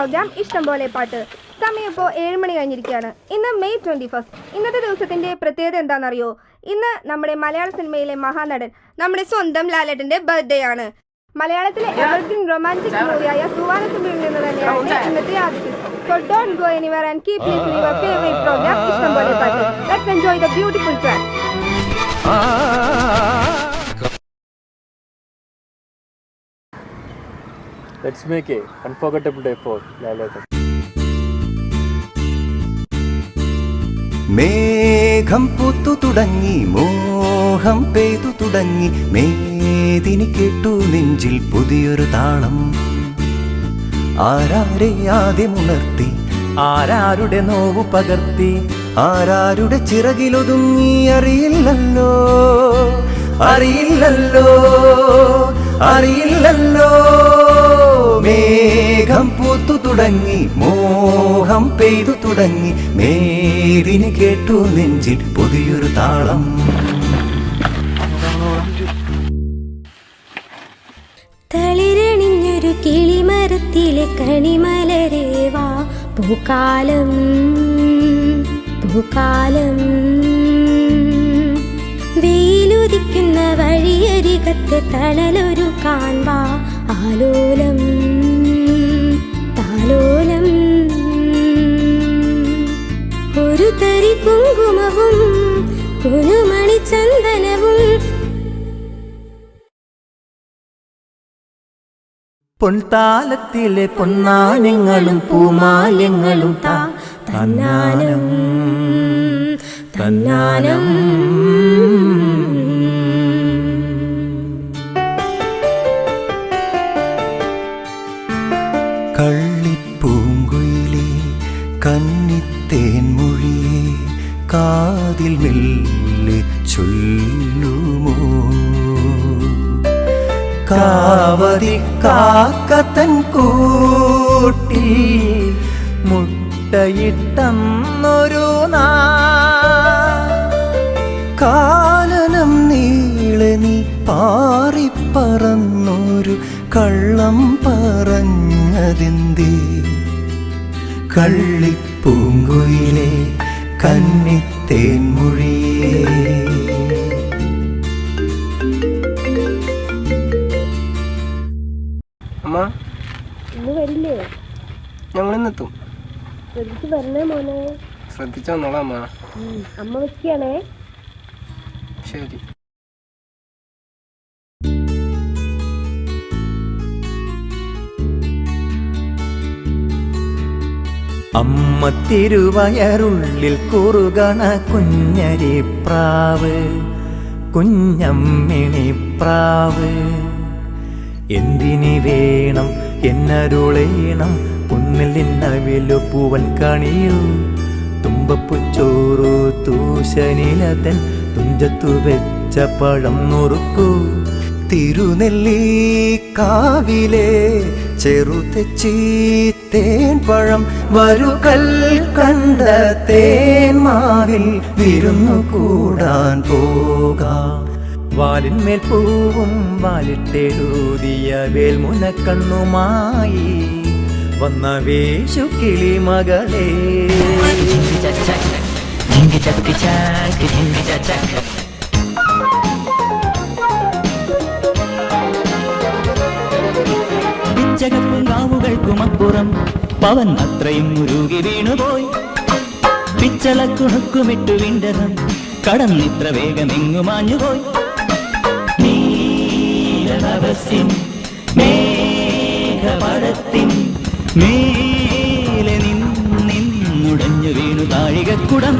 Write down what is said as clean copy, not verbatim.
Programme ഇഷ്ടംപോലെ പാട്ട്. സമയം ഇപ്പോൾ 7 മണി കഴിഞ്ഞിരിക്കുകയാണ്. ഇന്ന് മെയ് 21. ഇന്നത്തെ ദിവസത്തിന്റെ പ്രത്യേകത എന്താണെന്നറിയോ? ഇന്ന് നമ്മുടെ മലയാള സിനിമയിലെ മഹാനടൻ നമ്മുടെ സ്വന്തം ലാലേട്ടന്റെ ബർത്ത്ഡേ ആണ്. മലയാളത്തിലെ എവർഗ്രീൻ റൊമാൻറ്റിക് മൂവിയായ തൂവാനത്തുമ്പിൽ നിന്ന് തന്നെയാണ് ഇന്നത്തെ ആദ്യം. So don't go anywhere and keep listening your favorite program ഇഷ്ടംപോലെ പാട്ട്. Let's enjoy the beautiful track. Let's make a unforgettable day for Laletan. മേഘം പൂത്തു തുടങ്ങി, മോഹം പെയ്തു തുടങ്ങി, മേദിനി കേട്ടു നെഞ്ചിൽ പുതിയൊരു താളം. ആരാരെ ആദ്യമുണർത്തി, ആരാരുടെ നോവു പകർത്തി, ആരാരുടെ ചിറകിലൊതുങ്ങി അറിയില്ലല്ലോ, അറിയില്ലല്ലോ, അറിയില്ലല്ലോ. മേഘം പൂത്തു തുടങ്ങി, മോഹം പെയ്തു തുടങ്ങി, മേദിനി കേട്ടു നെഞ്ചിൽ പുതിയൊരു താളം. തളിരണിഞ്ഞൊരു കിളിമരത്തിലെ കണിമലരേവാ, പൂക്കാലം പൂക്കാലം. വെയിലുദിക്കുന്ന വഴിയരികത്ത് തണലൊരു കാൺവാ, ആലോലം താലോലം. ഒരു തരി കുങ്കുമവും കുനുമണി ചന്ദനവും പൊൻതാലത്തിലെ പൊന്നാനങ്ങളും പൂമാല്യങ്ങളും തന്നാനം തന്നാനം. കള്ളിപ്പൂങ്കുയിലേ, കന്നിത്തേൻ മൊഴിയേ, കാതിൽ മെല്ലെ ചൊല്ലുമോ, കാവതി കാക്കത്തൻ കൂട്ടി മുട്ടയിട്ടന്നൊരു കാലനം നീളെ നീ പാറിപ്പറന്നൊരു കള്ളം പറഞ്ഞതെന്തേ. കള്ളിപ്പൂങ്കുയിലേ, കന്നിത്തേൻ മൊഴിയേ. അമ്മ, ഇന്ന് വരില്ലേ? ഞങ്ങളിന്നെത്തും. ശ്രദ്ധിച്ച് വരണേ മോനെ. ശ്രദ്ധിച്ചു വന്നോളാം അമ്മ. അമ്മ വെക്കുകയാണേ. ശരി. അമ്മ തിരുവയറുള്ളിൽ കുറുകണ കുഞ്ഞരിപ്രാവ്, കുഞ്ഞമ്മിണിപ്രാവ്. എന്തിനി വേണം എന്നരുളേണം, ഒന്നിൽ നിന്നവിലു പൂവൻ കണിയൂ, തുമ്പപ്പുച്ചോറു തൂശനിലതൻ തുഞ്ചത്തു വെച്ച പഴം നുറുക്കൂ. തിരുനെല്ലിക്കാവിലെ ചെറുതെച്ചി തേൻ പഴം, വരുകൽ കണ്ട തേൻ മാവിൽ വിരുന്നു കൂടാൻ പോകാം. വാലിന്മേൽ പൂവും വാലിട്ടെഴുതിയ വേൽമുനക്കണ്ണുമായി വന്ന വേശു കിളി മകളെ. പിച്ചകപ്പുങ്കാവുകൾക്കുമപ്പുറം പവൻ അത്രയും ഉരുകി വീണുപോയി. പിച്ചളക്കുണുക്കുമിട്ടു വിണ്ടകം കടന്നിത്ര വേഗമെങ്ങുമാഞ്ഞുപോയി. നീലനവസ്യം മേഘപടത്തിൻ മേലെ നിന്നുടഞ്ഞു വീണു താഴികക്കുടം.